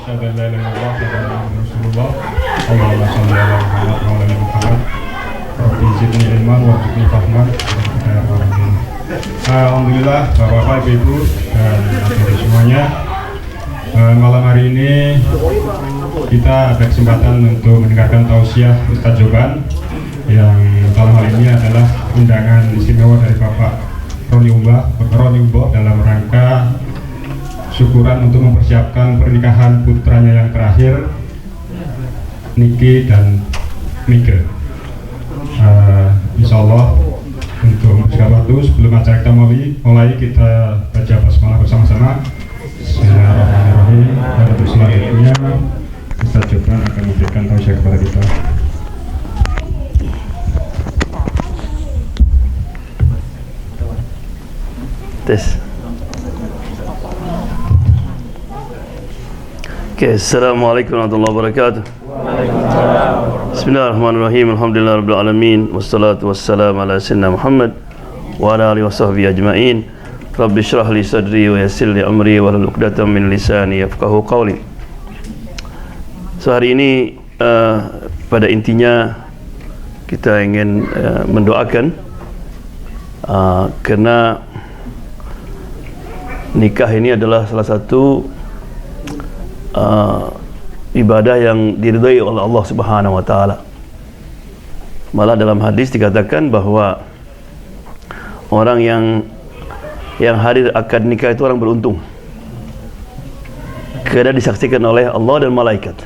asyhadu an la ilaha illallah wa asyhadu anna muhammadar rasulullah. Allahumma shalli ala Muhammad wa ala ali Muhammad. Rabbi zidni ilman warzuqni fahman. Alhamdulillah, Bapak-bapak, Ibu-ibu dan adik-adik semuanya. Malam hari ini kita ada kesempatan untuk mendengarkan tausiah Ustadz Joban yang dalam hal ini adalah undangan istimewa dari Bapak Roni Umboh dalam rangka syukuran untuk mempersiapkan pernikahan putranya yang terakhir, Niki dan Mike. Insya Allah untuk mempersingkat waktu sebelum acara kita mulai kita baca basmalah bersama-sama. Bismillahirrahmanirrahim. Dan untuk selanjutnya Ustadz Joban akan memberikan tausiah kepada kita. Tes. Okay, Assalamualaikum warahmatullahi wabarakatuh. Bismillahirrahmanirrahim. Alhamdulillahirabbil alamin wassalatu wassalamu ala sayyidina Muhammad wa ala alihi washabbihi ajmain. Rabbi shrah li sadri wa yassir li amri wa hlul 'uqdatam min lisani yafqahu qawli. So hari ini pada intinya kita ingin mendoakan kerana nikah ini adalah salah satu ibadah yang diridhai oleh Allah Subhanahu wa taala. Malah dalam hadis dikatakan bahawa orang yang hadir akad nikah itu orang beruntung, kerana disaksikan oleh Allah dan malaikat.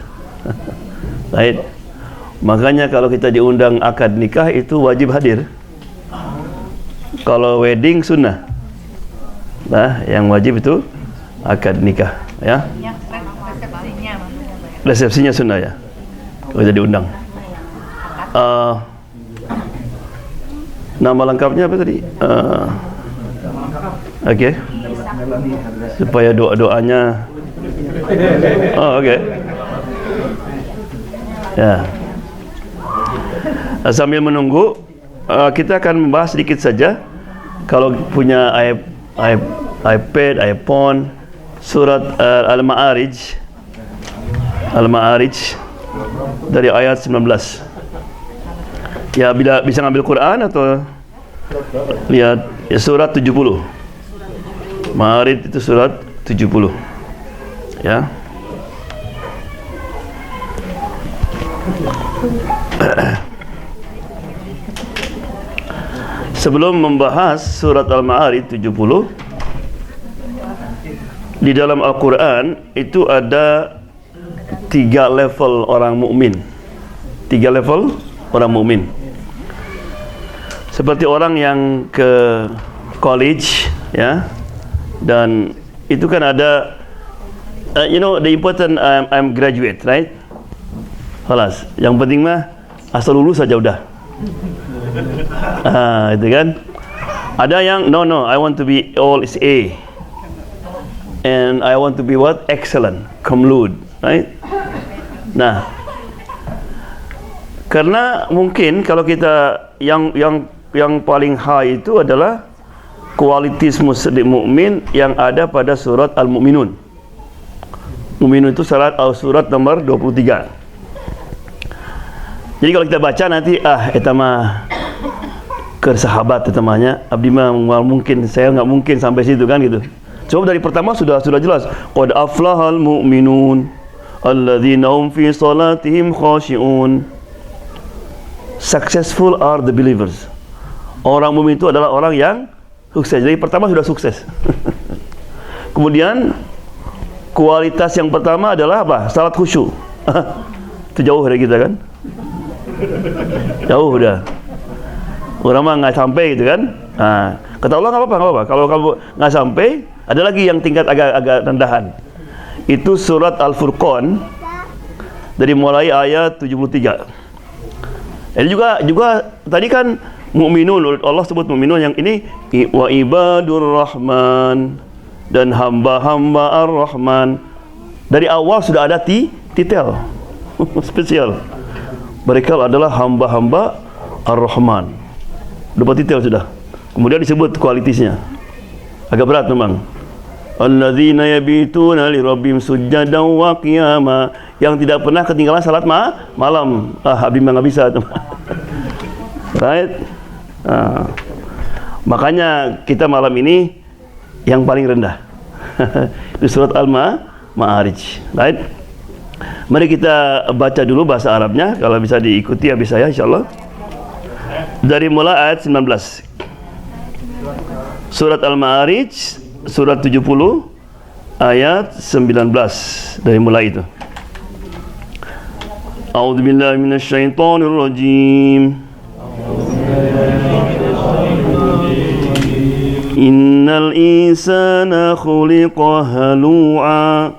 Baik. Makanya kalau kita diundang akad nikah itu wajib hadir. Kalau wedding sunnah. Nah, yang wajib itu akad nikah, ya. Resepsinya sunnah, ya. Kalau jadi undang. Nama lengkapnya apa tadi? Okey. Supaya doa-doanya. Oh, okey. Ya. Sambil menunggu, kita akan membahas sedikit saja. Kalau punya iPad, iPhone, surat Al-Ma'arij dari ayat 19. Ya, bila bisa ngambil Quran atau lihat ya, surat 70. Ma'arij itu surat 70. Ya. Sebelum membahas surat Al-Ma'arij 70, di dalam Al-Quran itu ada 3 level orang mukmin. 3 level orang mukmin. Seperti orang yang ke college, ya. Dan itu kan ada the important I'm graduate, right? Halas. Yang penting mah asal lulus saja udah. Itu kan. Ada yang no, I want to be all is A. And I want to be what? Excellent, kumlud, right? Nah, karena mungkin kalau kita yang paling high itu adalah kualitas mukmin yang ada pada surat Al-Mu'minun. Mu'minun itu surat nomor 23. Jadi kalau kita baca nanti eta mah kersahabat etamanya abdi mah mungkin saya enggak mungkin sampai situ kan gitu. Coba dari pertama sudah jelas. Qad aflahal mu'minun alladzina hum fi salatihim khashi'un. Successful are the believers. Orang mukmin itu adalah orang yang sukses. Jadi pertama sudah sukses. Kemudian kualitas yang pertama adalah apa? Salat khusyuk. Itu jauh dari kita kan? Jauh udah. Orang mah nggak sampai gitu kan? Kata Allah nggak apa-apa. Kalau kamu nggak sampai, ada lagi yang tingkat agak rendahan. Itu surat Al-Furqan dari mulai ayat 73. Jadi juga tadi kan mukminun, Allah sebut mukminun, yang ini wa ibadur rahman dan hamba-hamba ar-rahman. Dari awal sudah ada titel spesial. Mereka adalah hamba-hamba ar-rahman. Dapat titel sudah. Kemudian disebut kualitasnya. Agak berat memang. alladzina yabituna li rabbihim sujadan wa qiyama, yang tidak pernah ketinggalan salat malam. Habib nggak bisa tuh. Right? Makanya kita malam ini yang paling rendah. Itu surat Al-Ma'arij. Right? Mari kita baca dulu bahasa Arabnya, kalau bisa diikuti habis saya insyaallah. Dari mulai ayat 19. Surat Al-Ma'arij, surat 70 ayat 19. Dari mulai itu. A'udzubillahi minasyaitonir rajim. Innal insana khuliqa halu'a.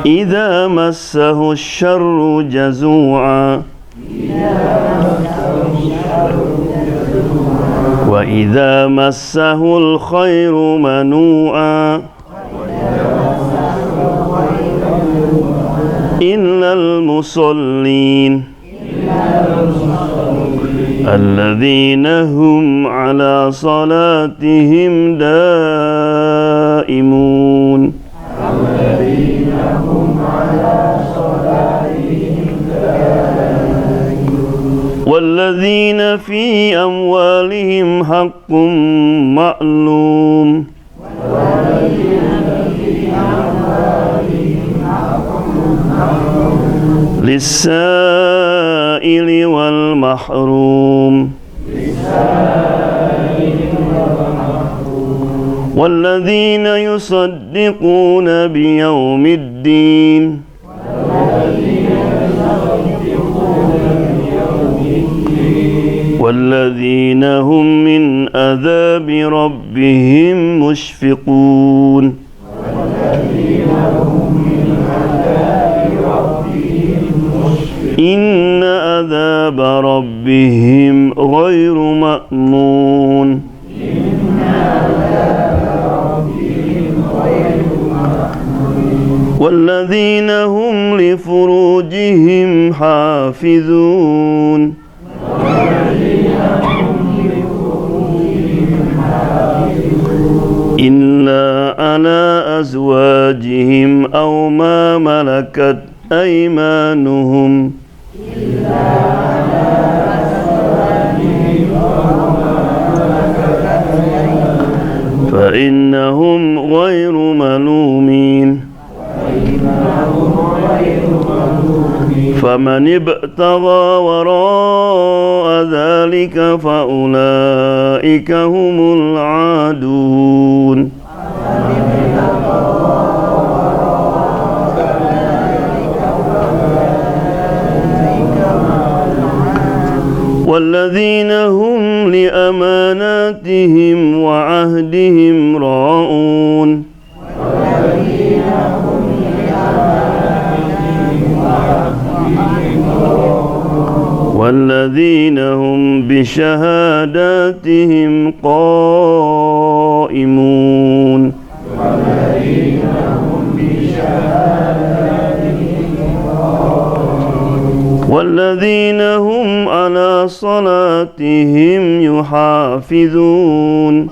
Idza massahu syarru jazu'a. Wa idza massahul khairu manu'a. Illal musallin alladzina hum ala salatihim daimun. Walladzina fi amwalihim haqqun ma'lum. Lis-sa'ili wal mahrum. والذين يصدقون بيوم الدين والذين هم من عذاب ربهم مشفقون إن عذاب ربهم غير مأمون والذين هم لفروجهم حافظون إلا على أزواجهم أو ما ملكت أيمانهم فإنهم غير ملومين فمن ابتغى وراء ذلك فأولئك هم العادون والذين هم لأماناتهم وعهدهم راعون والذين هم بشهاداتهم قائمون والذين هم على صلاتهم يحافظون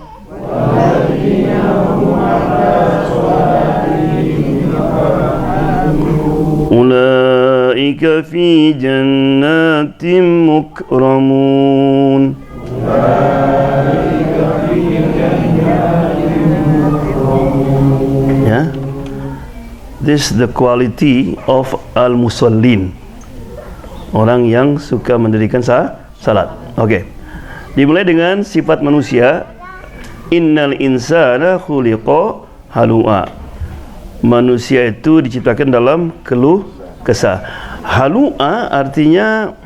أولئك في جنات مكرمون. Ya, this is the quality of al-musallin, orang yang suka mendirikan salat. Oke. Dimulai dengan sifat manusia. Innal insana khuliqa halu'a. Manusia itu diciptakan dalam keluh kesah. Halu'a artinya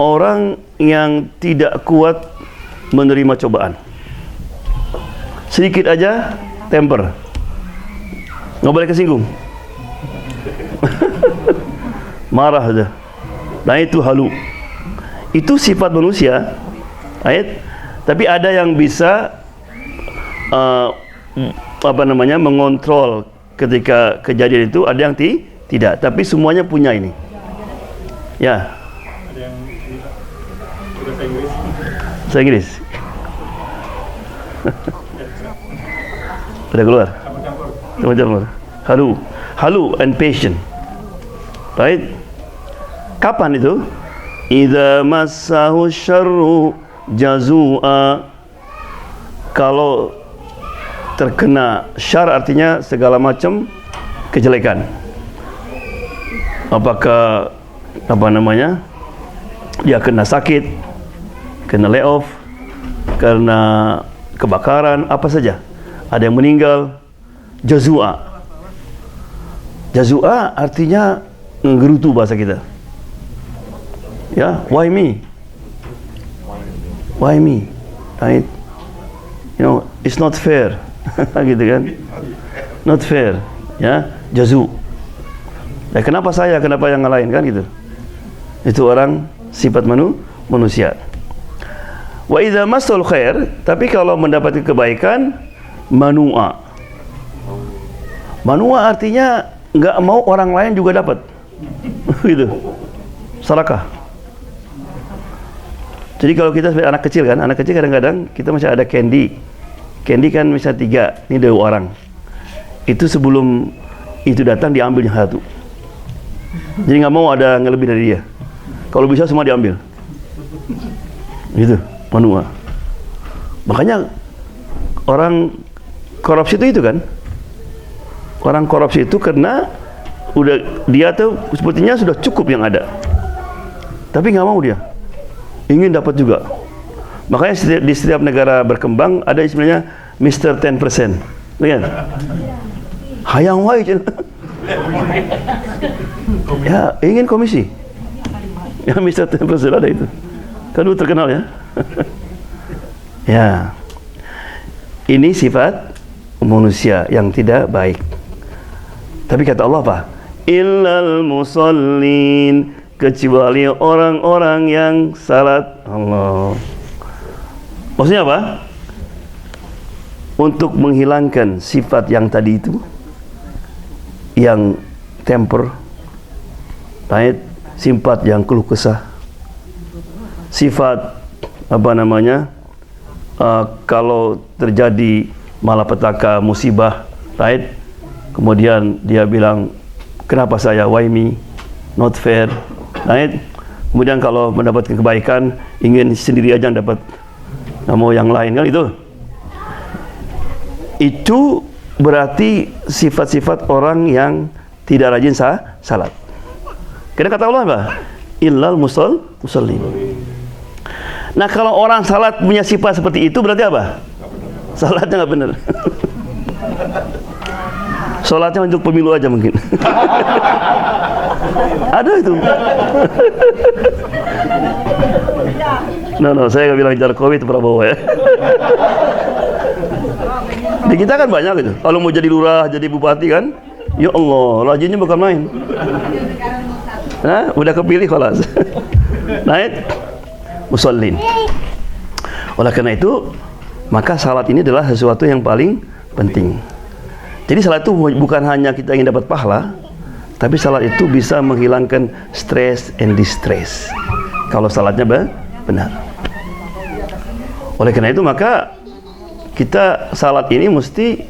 orang yang tidak kuat menerima cobaan. Sedikit aja temper, nggak boleh kesinggung. Marah aja. Nah itu halu. Itu sifat manusia. Tapi ada yang bisa mengontrol ketika kejadian itu, ada yang tidak. Tapi semuanya punya ini. Ya. Ada yang bahasa Inggris. Bahasa Inggris. Udah keluar. Campur-campur. Halu and patient. Right? Kapan itu? Idza massahu syarru jazua. Kalau terkena syar artinya segala macam kejelekan. Apakah dia kena sakit, kena layoff, karena kebakaran, apa saja. Ada yang meninggal. Jazua. Jazua artinya ngerutu bahasa kita. Ya, why me? Why me? Right? You know, it's not fair. Gitu kan? Not fair. Ya, jazu. Ya, kenapa saya? Kenapa yang lain kan gitu? Itu orang sifat manusia. Wa idza massal khair, tapi kalau mendapatkan kebaikan, manua. Manua artinya enggak mau orang lain juga dapat. Gitu. Sarakah. Jadi kalau kita sebagai anak kecil kan, anak kecil kadang-kadang kita masih ada candy. Candy kan misalnya 3, ini 2 orang. Itu sebelum itu datang diambil yang 1. Jadi nggak mau ada yang lebih dari dia. Kalau bisa semua diambil. Gitu, manua. Makanya orang korupsi itu kan. Orang korupsi itu karena dia tuh sepertinya sudah cukup yang ada. Tapi nggak mau dia. Ingin dapat juga. Makanya di setiap negara berkembang ada istilahnya Mr. 10%. Lihat. Hayang wae. Ya, ingin komisi. Ya, Mr. 10% ada itu. Kan terkenal ya. Ya. Ini sifat manusia yang tidak baik. Tapi kata Allah apa? Illal musallin, kecuali orang-orang yang salat. Allah. Maksudnya apa? Untuk menghilangkan sifat yang tadi itu, yang temper, sifat yang keluh kesah, sifat kalau terjadi malapetaka, musibah, kemudian dia bilang, kenapa saya, why me, not fair, kemudian kalau mendapatkan kebaikan ingin sendiri aja dapat, nggak mau yang lain, kan itu berarti sifat-sifat orang yang tidak rajin salat. Karena kata Allah apa? Illal musallin. Nah, kalau orang salat punya sifat seperti itu berarti apa? Salatnya nggak benar. Salatnya untuk pemilu aja mungkin. Ada itu. No, saya nggak bilang Jokowi itu Prabowo ya. Di kita kan banyak gitu. Kalau mau jadi lurah, jadi bupati kan, ya Allah, rajinnya bukan main. Nah, udah kepilih kelas. Naik musallin. Oleh karena itu, maka salat ini adalah sesuatu yang paling penting. Jadi salat itu bukan hanya kita ingin dapat pahala, tapi salat itu bisa menghilangkan stress and distress. Kalau salatnya benar. Oleh karena itu maka kita salat ini mesti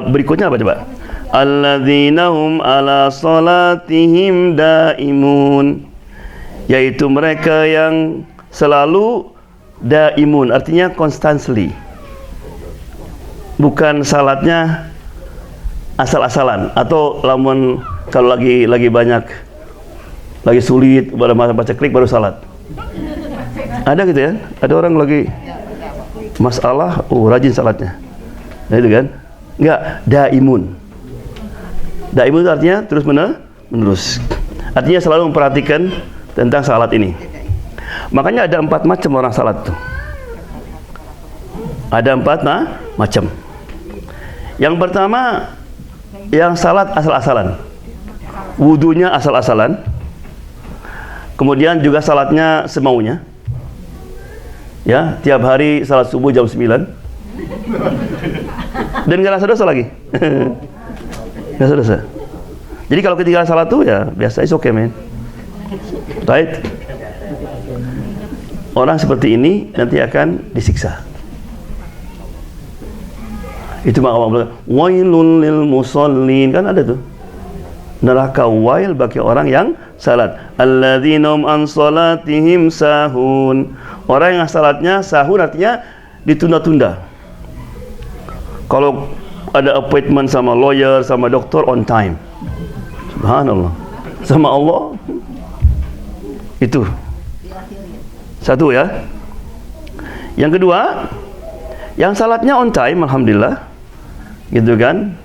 berikutnya apa coba? Alladzina hum ala salatihim daimun, yaitu mereka yang selalu daimun, artinya constantly. Bukan salatnya asal-asalan atau lamun kalau lagi banyak, lagi sulit baca klik baru salat. Ada gitu ya? Ada orang lagi masalah, rajin salatnya. Nah itu kan? Enggak, daimun. Daimun itu artinya terus menerus. Artinya selalu memperhatikan tentang salat ini. Makanya ada 4 macam orang salat tuh. Ada 4 macam. Yang pertama, yang salat asal-asalan. Wudunya asal-asalan. Kemudian juga salatnya semaunya. Ya, tiap hari salat subuh jam 9. Dan nggak rasa dosa lagi. Nggak rasa dosa. Jadi kalau ketika salat tuh ya biasa, it's okay man. Right? orang seperti ini nanti akan disiksa. Itu maka Allah bilang, wailul lil musallin, kan ada tuh. Neraka wail bagi orang yang salat. Alladzina hum an salatihim sahun. Orang yang salatnya sahun artinya ditunda-tunda. Kalau ada appointment sama lawyer, sama dokter, on time. Subhanallah. Sama Allah. Itu. Satu ya. Yang kedua, yang salatnya on time, alhamdulillah. Gitu kan.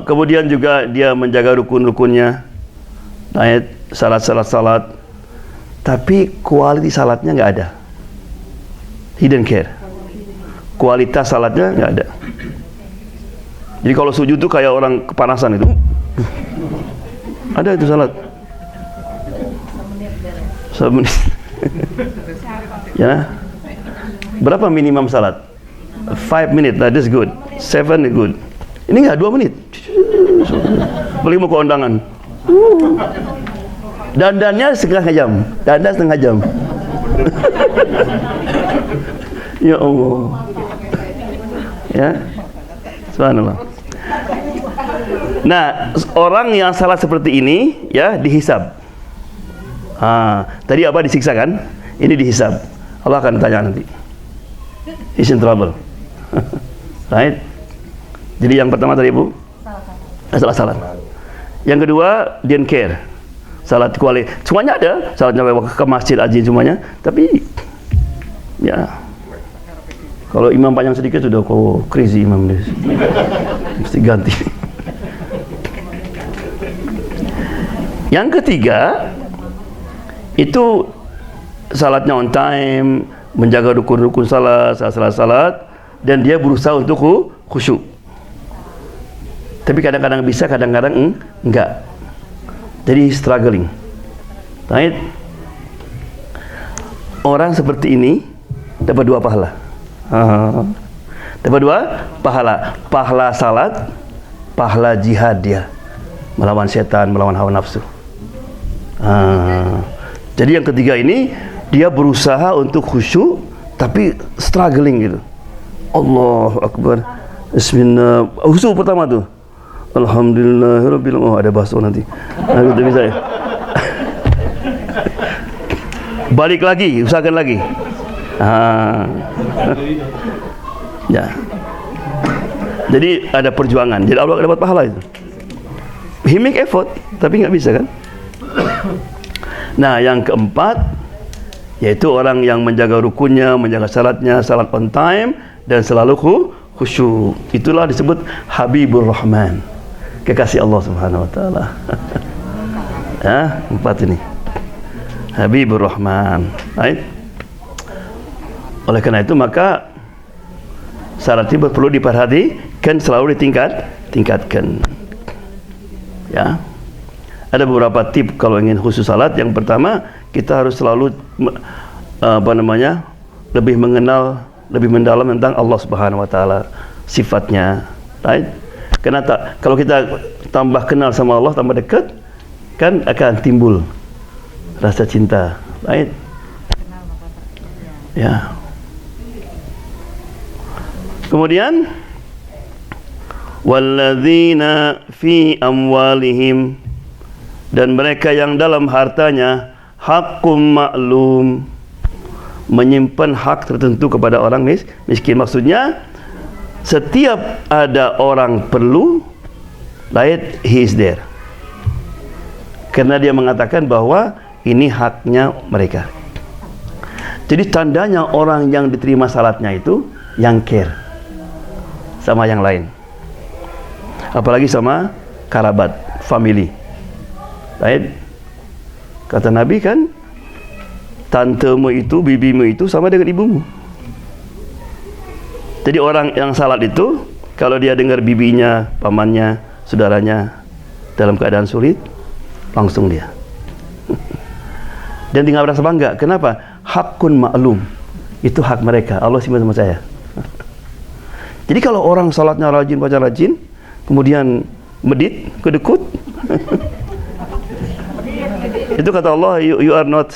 Kemudian juga dia menjaga rukun-rukunnya, salat. Tapi kualitas salatnya nggak ada. He don't care. Kualitas salatnya nggak ada. Jadi kalau sujud tuh kayak orang kepanasan itu. Ada itu salat. 1 menit. Ya. Berapa minimum salat? 5 minutes, that's good. 7 is good. Ini enggak 2 menit. Beli mau ke undangan. Dandannya setengah jam. Dandan setengah jam. Ya Allah. Ya. Subhanallah. Nah, orang yang salah seperti ini ya dihisab. Tadi apa disiksa kan? Ini dihisab. Allah akan tanya nanti. He's in trouble. Right? Jadi yang pertama tadi Ibu salah. Yang kedua don't care. Salat kualitas. Semuanya ada. Salatnya ke masjid aja semuanya. Tapi ya kalau imam panjang sedikit sudah crazy imam dia. Mesti ganti. Yang ketiga itu salatnya on time, menjaga rukun-rukun salat, dan dia berusaha untuk khusyuk. Tapi kadang-kadang bisa, kadang-kadang enggak. Jadi struggling. Right? Orang seperti ini dapat 2 pahala. Dapat 2 pahala. Pahala salat, pahala jihad dia melawan setan, melawan hawa nafsu. Jadi yang ketiga ini dia berusaha untuk khusyuk tapi struggling gitu. Allahu Akbar. Bismillah. Khusyuk pertama tuh. Alhamdulillahirabbil alamin. Ada bahasa nanti. Nah, bisa ya. Balik lagi, usahakan lagi. Ya. Jadi ada perjuangan. Jadi Allah dapat pahala itu. He make effort, tapi nggak bisa kan? Nah, yang keempat yaitu orang yang menjaga rukunnya, menjaga salatnya, salat on time dan selalu khusyuk. Itulah disebut Habibur Rahman, kekasih Allah Subhanahu wa taala. Ya, 4 ini. Habibur Rahman. Right? Oleh karena itu maka syarat ini perlu diperhatikan, selalu tingkatkan. Ya. Ada beberapa tip kalau ingin khusus salat. Yang pertama, kita harus selalu lebih mengenal, lebih mendalam tentang Allah Subhanahu wa taala, sifatnya, right? Karena kalau kita tambah kenal sama Allah, tambah dekat, kan akan timbul rasa cinta, right? Ya. Kemudian walladzina fi amwalihim, dan mereka yang dalam hartanya haqqum ma'lum, menyimpan hak tertentu kepada orang miskin. Maksudnya setiap ada orang perlu, right, he is there. Karena dia mengatakan bahwa ini haknya mereka. Jadi tandanya orang yang diterima salatnya itu yang care sama yang lain, apalagi sama kerabat, family. Right? Kata Nabi kan, tantemu itu, bibimu itu sama dengan ibumu. Jadi orang yang salat itu, kalau dia dengar bibinya, pamannya, saudaranya dalam keadaan sulit, langsung dia. Dan dia nggak merasa bangga. Kenapa? Hakun maklum. Itu hak mereka. Allah simpan sama saya. Jadi kalau orang salatnya rajin, baca rajin, kemudian medit, kedekut, itu kata Allah, you are not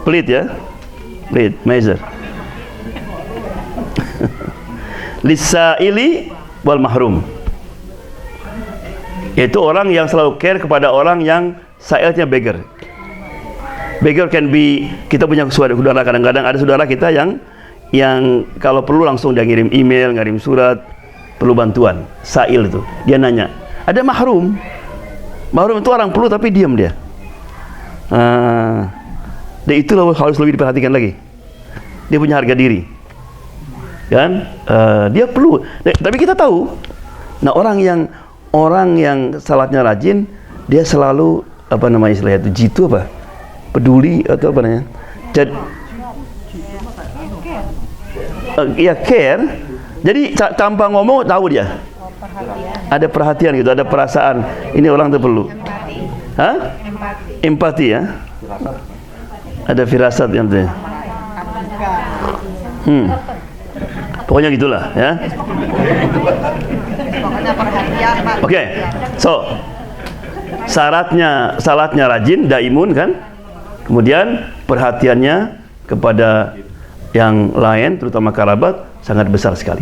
pelit ya, pelit, miser. Lisaili wal mahrum, yaitu orang yang selalu care kepada orang yang sailnya beggar. Beggar can be, kita punya saudara, kadang-kadang ada saudara kita yang kalau perlu langsung dia ngirim email, ngirim surat, perlu bantuan. Sail itu, dia nanya. Ada mahrum. Mahrum itu orang perlu tapi diam dia. Dan itu harus lebih diperhatikan lagi. Dia punya harga diri, kan? Dia perlu. Tapi kita tahu, nah orang yang salatnya rajin, dia selalu apa namanya istilahnya itu, jitu apa? Peduli atau apa namanya? Ya care. Jadi tanpa ngomong tahu dia. Ada perhatian gitu, ada perasaan. Ini orang tuh perlu. Hah? Empati ya. Ada firasat yang tuh. Pokoknya gitulah ya. Oke. So, salatnya rajin, daimun kan? Kemudian perhatiannya kepada yang lain, terutama kerabat, sangat besar sekali.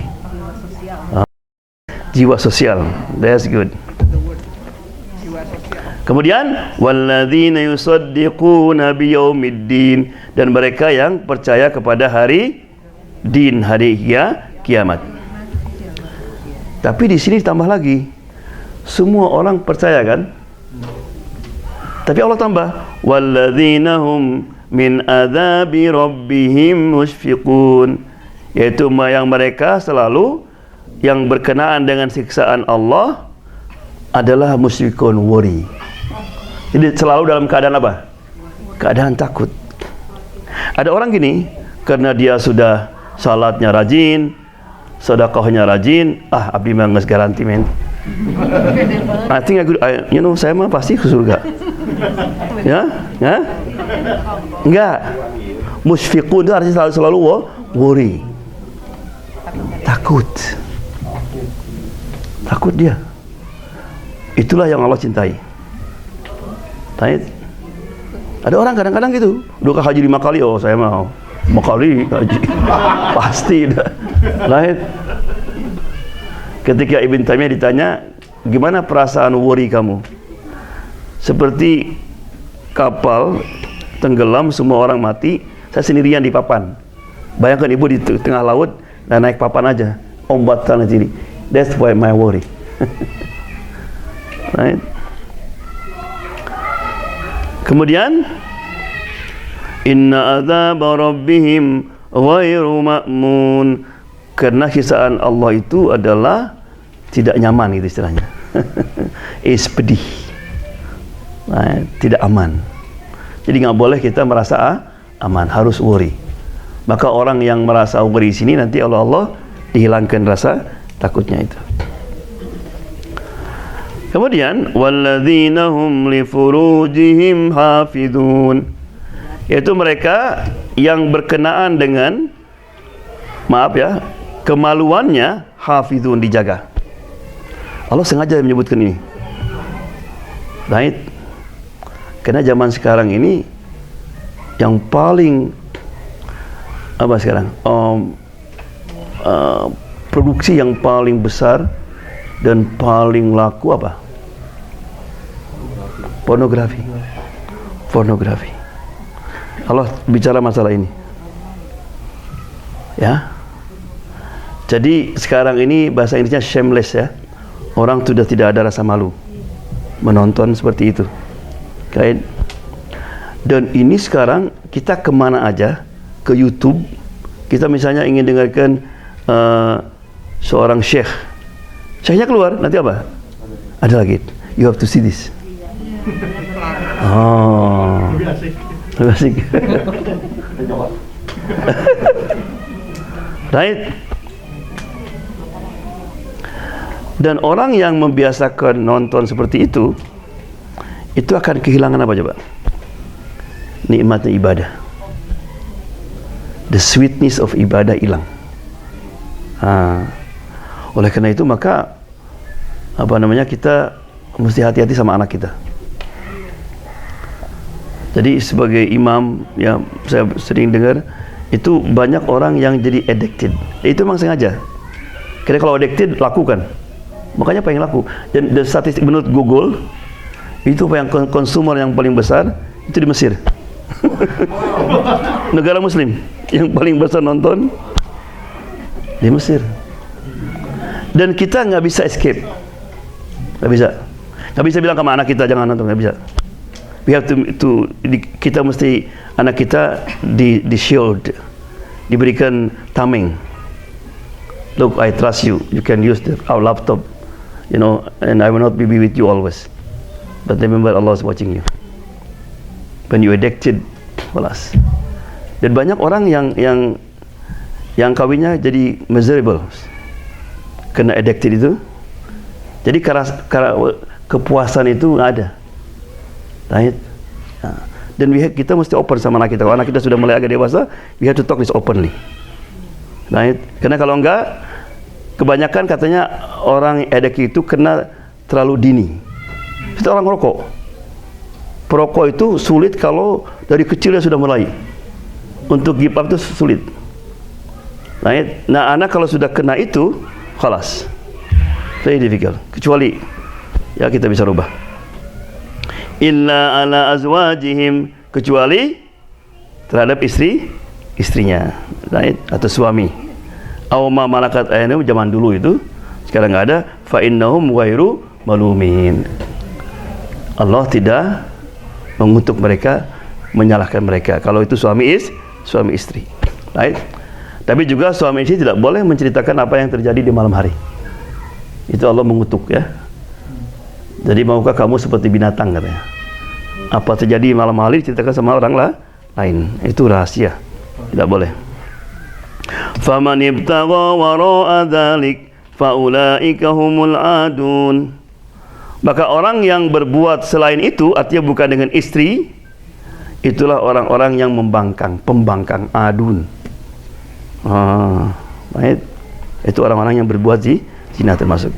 Jiwa sosial, that's good. Kemudian walladzina yusaddiquna biyaumiddin, dan mereka yang percaya kepada hari din, hari kiamat. Tapi di sini ditambah lagi, semua orang percaya kan? Tapi Allah tambah walladzina hum min adzabi rabbihim musyfiqun, yaitu yang mereka selalu yang berkenaan dengan siksaan Allah adalah musyfiqun, worry. Jadi selalu dalam keadaan apa? Keadaan takut. Ada orang gini, karena dia sudah salatnya rajin, sedekahnya rajin, abdi mah geus garanti men. I think saya mah pasti ke surga. Ya? Enggak. Musyfiqun itu artinya selalu worry. Takut dia. Itulah yang Allah cintai. Baik. Ada orang kadang-kadang gitu, udah haji 5 kali, saya mau 5 kali haji. Pasti dah. Baik. Ketika Ibn Taimiyah ditanya, gimana perasaan worry kamu? Seperti kapal tenggelam, semua orang mati, saya sendirian di papan. Bayangkan ibu di tengah laut dan naik papan aja, ombak sana sini. That's why my worry. Right? Kemudian inna adzaba rabbihim ghairu ma'mun, karena siksaan Allah itu adalah tidak nyaman gitu istilahnya. Pedih. Nah, tidak aman. Jadi nggak boleh kita merasa aman, harus worry. Maka orang yang merasa worry sini nanti Allah dihilangkan rasa takutnya itu. Kemudian walladzina hum li furujihim hafizun, yaitu mereka yang berkenaan dengan kemaluannya, hafizun, dijaga. Allah sengaja menyebutkan ini. Baik. Karena zaman sekarang ini yang paling produksi yang paling besar dan paling laku apa? Pornografi. Allah bicara masalah ini. Ya. Jadi sekarang ini bahasa Inggrisnya shameless ya. Orang sudah tidak ada rasa malu menonton seperti itu. Kayak, dan ini sekarang kita kemana aja, ke YouTube, kita misalnya ingin dengarkan seorang syekhnya keluar, nanti apa? Ada lagi, you have to see this. Lebih asik. Right? Dan orang yang membiasakan nonton seperti itu akan kehilangan apa coba? Nikmatnya ibadah. The sweetness of ibadah hilang. Oleh karena itu maka kita mesti hati-hati sama anak kita. Jadi sebagai imam, ya saya sering dengar itu banyak orang yang jadi addicted. Itu memang sengaja. Karena kalau addicted lakukan, makanya pengen laku. Dan statistik menurut Google itu yang konsumer yang paling besar itu di Mesir. Negara Muslim yang paling besar nonton di Mesir. Dan kita nggak bisa escape, nggak bisa bilang sama anak kita jangan nonton, nggak bisa. We have to kita mesti anak kita di shield, diberikan tameng. Look, I trust you. You can use our laptop, you know, and I will not be with you always. But remember, Allah is watching you. When you addicted, balas. Dan banyak orang yang kawinnya jadi miserable, kena addicted itu. Jadi kepuasan itu nggak ada. Right? Dan kita mesti open sama anak kita. Kalau anak kita sudah mulai agak dewasa, we have to talk this openly. Right? Karena kalau enggak, kebanyakan katanya orang addict itu kena terlalu dini. Itu orang rokok. Perokok itu sulit kalau dari kecil dia sudah mulai. Untuk give up itu sulit. Right? Nah, anak kalau sudah kena itu, khalas. Very difficult. Kecuali ya kita bisa rubah. Illa ala azwajihim, kecuali terhadap istrinya, right? Atau suami. Aw ma malakat aymanuhum, zaman dulu itu, sekarang nggak ada. Fa innahum ghairu malumin. Allah tidak mengutuk mereka, menyalahkan mereka kalau itu suami istri, right? Tapi juga suami istri tidak boleh menceritakan apa yang terjadi di malam hari. Itu Allah mengutuk, ya. Jadi maukah kamu seperti binatang, katanya. Apa terjadi malam hari ceritakan sama orang lain. Itu rahasia. Tidak boleh. Faman ibtagha wara'a dzalik faulaika humul adun. Maka orang yang berbuat selain itu, artinya bukan dengan istri, itulah orang-orang yang pembangkang, adun. Baik. Itu orang-orang yang berbuat zina termasuk.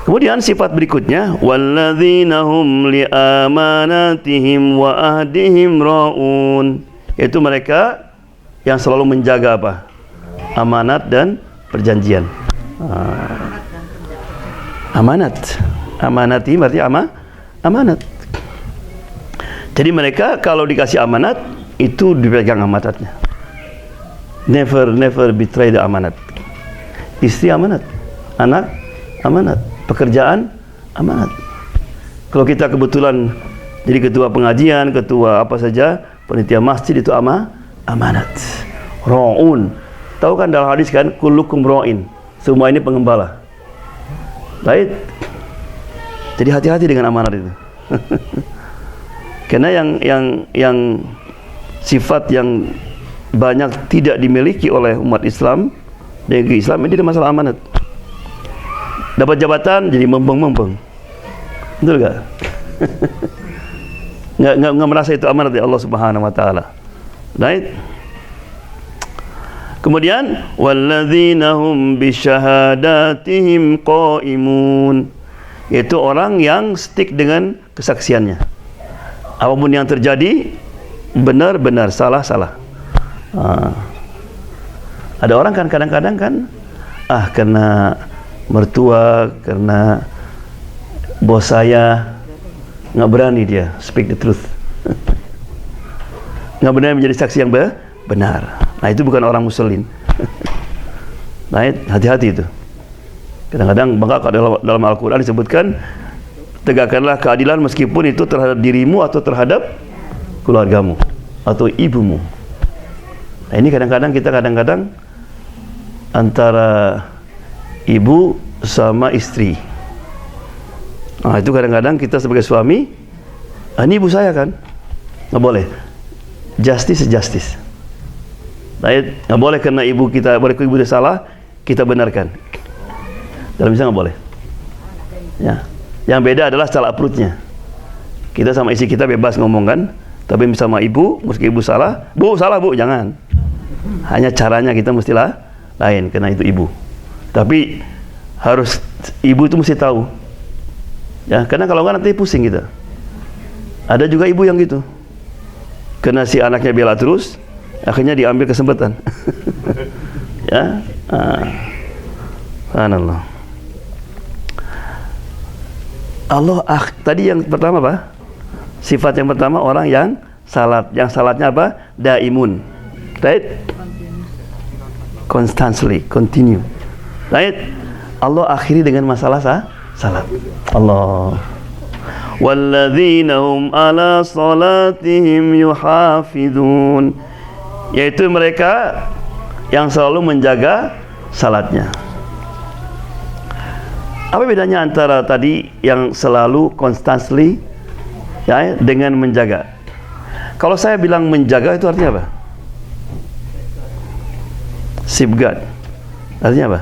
Kemudian sifat berikutnya, walladzina hum liamanatihim wa ahdihim raun. Itu mereka yang selalu menjaga apa? Amanat dan perjanjian. Amanat. Amanati berarti amanat. Jadi mereka kalau dikasih amanat itu dipegang amanatnya. Never betray the amanat. Istri amanat, anak amanat, pekerjaan amanat. Kalau kita kebetulan jadi ketua pengajian, ketua apa saja, panitia masjid, itu amanat. Ra'un. Tahu kan dalam hadis kan, kullukum ra'in. Semua ini pengembala. Baik. Jadi hati-hati dengan amanat itu. Karena yang sifat yang banyak tidak dimiliki oleh umat Islam, negeri Islam, ini ada masalah amanat. Dapat jabatan jadi membeng-membeng. Betul enggak? Enggak merasa itu amanat dari Allah Subhanahu wa taala. Right? Kemudian walladzina hum bisyahadatihim qaimun. Itu orang yang stick dengan kesaksiannya. Apapun yang terjadi, benar-benar, salah-salah. Ada orang kan kadang-kadang kan kena mertua, karena bos saya, nggak berani dia speak the truth. Nggak berani menjadi saksi yang benar. Nah, itu bukan orang muslim. Nah, hati-hati itu. Kadang-kadang maka dalam Al-Quran disebutkan, tegakkanlah keadilan meskipun itu terhadap dirimu atau terhadap keluargamu atau ibumu. Nah, ini kadang-kadang kita antara ibu sama istri. Nah, itu kadang-kadang kita sebagai suami, ini ibu saya kan, nggak boleh. Justice is justice. Nah, nggak boleh karena ibu kita, ibu dia salah, kita benarkan. Dalam Islam nggak boleh. Ya. Yang beda adalah secara approach-nya. Kita sama istri kita bebas ngomong kan, tapi sama ibu, meski ibu salah, bu salah bu, jangan. Hanya caranya kita mestilah lain, karena itu ibu. Tapi harus ibu itu mesti tahu. Ya, karena kalau nggak nanti pusing kita. Ada juga ibu yang gitu, karena si anaknya bela terus, akhirnya diambil kesempatan. Ya, subhanallah. Tadi yang pertama apa? Sifat yang pertama orang yang salat. Yang salatnya apa? Daimun. Right? Constantly, continue. Right? Allah akhiri dengan masalah salat. Allah. Walladzina hum ala salatihim yuhafidun. Yaitu mereka yang selalu menjaga salatnya. Apa bedanya antara tadi yang selalu constantly ya dengan menjaga? Kalau saya bilang menjaga itu artinya apa? Safeguard. Artinya apa?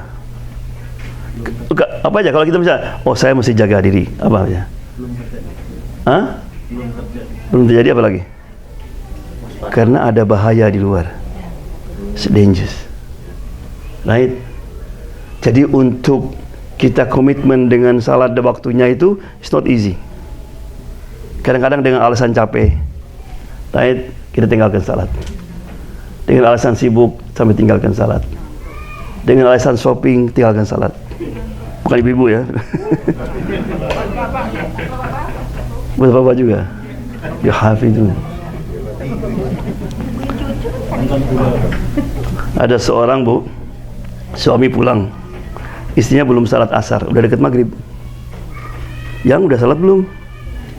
Apa aja kalau kita bisa, oh saya mesti jaga diri, apa aja? Hah? Belum terjadi apa lagi? Karena ada bahaya di luar. It's dangerous. Right? Jadi untuk kita komitmen dengan salat dan waktunya itu it's not easy. Kadang-kadang dengan alasan capek, right, kita tinggalkan salat. Dengan alasan sibuk sampai tinggalkan salat. Dengan alasan shopping tinggalkan salat. Bukan ibu-ibu ya. Buat bapak juga. Ya hafidun. Ada seorang bu, suami pulang, istrinya belum salat asar, udah dekat maghrib. Yang udah salat belum?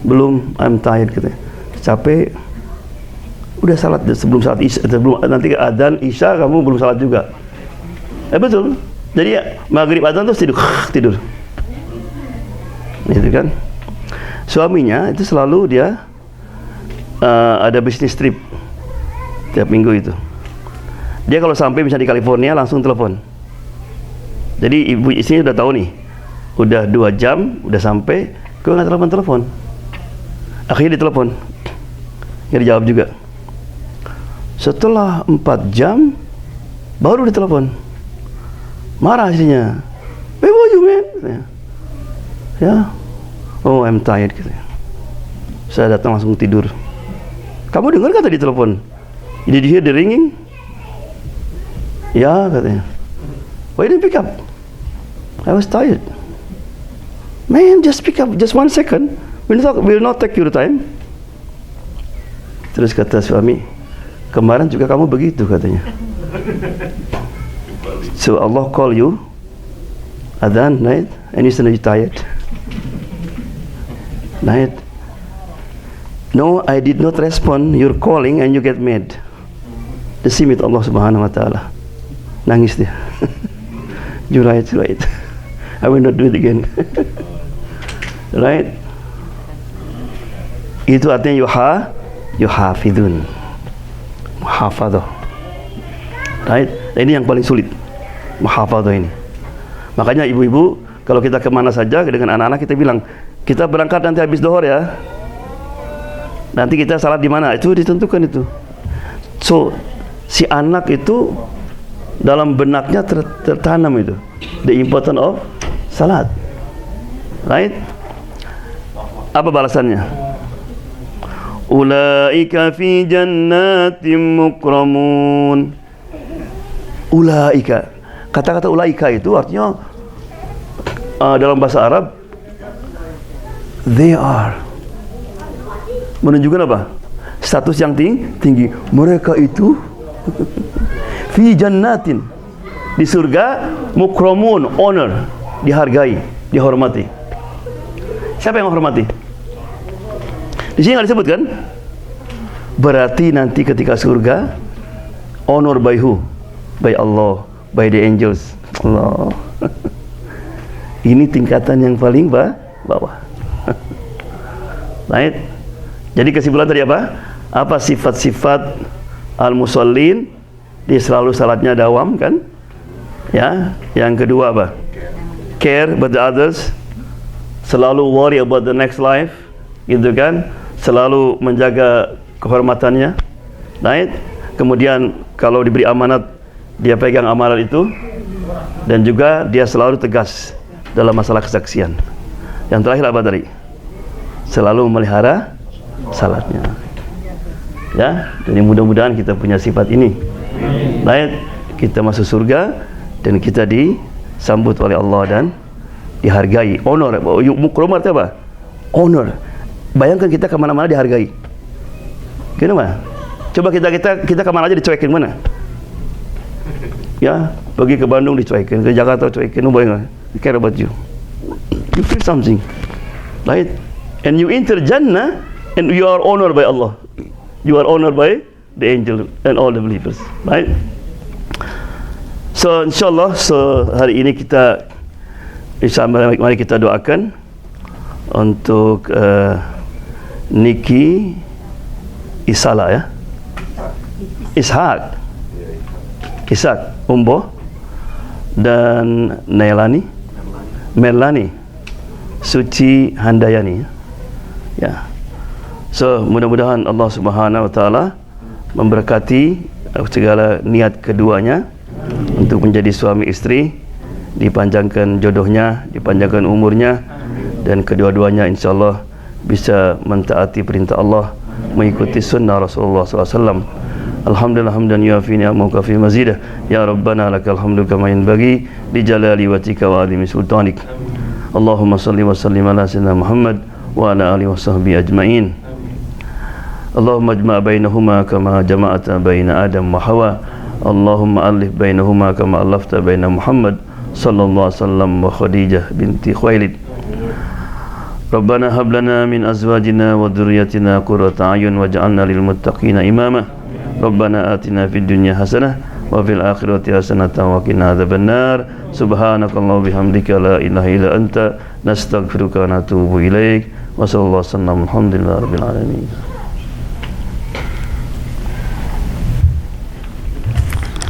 Belum, I'm tired katanya. Capek. Udah salat sebelum salat isya, sebelum nanti adzan isya kamu belum salat juga. Betul. Jadi ya, maghrib adzan terus tidur. Gitu kan? Suaminya itu selalu dia ada bisnis trip tiap minggu itu. Dia kalau sampai misalnya di California langsung telepon. Jadi ibu istrinya udah tahu nih, udah 2 jam udah sampai, gue nggak telepon. Akhirnya ditelepon, nggak dijawab juga. Setelah 4 jam baru ditelepon, marah istrinya. Where were you man? Ya, oh I'm tired gitu. Saya datang langsung tidur. Kamu dengar kata di telepon? Did you hear the ringing? Ya katanya. Why didn't pick up? I was tired. Man, just pick up, just 1 second. Will not take your time. Terus kata suami, kemarin juga kamu begitu katanya. So Allah call you, adhan, right? And you suddenly tired. Right? No, I did not respond. You're calling and you get mad. The same with Allah Subhanahu Wa Taala. Nangis dia. You're right. I will not do it again. Right? Itu artinya yuhafidun. Muhafadzah. Right? Ini yang paling sulit. Muhafadzah ini. Makanya ibu-ibu kalau kita kemana saja dengan anak-anak kita bilang, kita berangkat nanti habis zuhur ya. Nanti kita salat di mana? Itu ditentukan itu. So si anak itu dalam benaknya tertanam itu the importance of salat. Right? Apa balasannya? Ulaika fi jannatin mukramun. Ulaika. Kata-kata ulaika itu artinya dalam bahasa Arab they are, menunjukkan apa? Status yang tinggi. Mereka itu fi jannatin, di surga, mukramun, honor, dihargai, dihormati. Siapa yang menghormati? Di sini nggak disebut kan? Berarti nanti ketika surga, honor by who? By Allah, by the angels. Allah. Ini tingkatan yang paling bawah. Right? Jadi kesimpulan tadi apa? Apa sifat-sifat al-musallin? Dia selalu salatnya dawam kan? Ya. Yang kedua apa? Care about the others. Selalu worry about the next life, gitu kan? Selalu menjaga kehormatannya. Right? Kemudian kalau diberi amanat, dia pegang amanat itu. Dan juga dia selalu tegas dalam masalah kesaksian. Yang terakhir apa tadi? Selalu memelihara salatnya. Ya, jadi mudah-mudahan kita punya sifat ini. Baik, kita masuk surga dan kita disambut oleh Allah dan dihargai, honor. Mukromar itu apa? Honor. Bayangkan kita kemana-mana dihargai. Kenapa? Coba kita kemana aja dicuekin mana? Ya, pergi ke Bandung dicuekin, ke Jakarta dicuekin, bayangkan. Care about you. You feel something, right? And you enter Jannah, and you are honored by Allah. You are honored by the angel and all the believers, right? So insyaAllah, hari ini kita mari kita doakan untuk Niki Isala, ya, Ishak Umbo dan Melani Suci Handayani, ya. So mudah-mudahan Allah Subhanahu Wa Taala memberkati segala niat keduanya untuk menjadi suami istri, dipanjangkan jodohnya, dipanjangkan umurnya, dan kedua-duanya insyaAllah bisa mentaati perintah Allah, mengikuti sunnah Rasulullah SAW. Alhamdulillah hamdan yuafi ni'amahu kafi mazidah. Ya Rabbana lakal hamdu kama yanbaghi li jalali wajhika wa 'azimi sultanik. Allahumma salli wa sallim ala sayyidina Muhammad wa ala alihi wa sahbihi ajma'in. Allahumma ajma' bainahuma kama jama'ata baina Adam wa Hawa. Allahumma alif bainahuma kama alafta baina Muhammad sallallahu alaihi wasallam wa Khadijah binti Khuwailid. Rabbana hab lana min azwajina wa dhurriyyatina qurrata a'yun waj'alna lil muttaqina imama. Rabbana atina fid dunya hasanah wa fil akhirati hasanatan wa qina adzabannar. Subhanakallahumma bihamdika la ilaha illa anta nastaghfiruka wa natubu ilaik. Wa sallallahu alaihi wasallam alhamdulillahi rabbil alamin.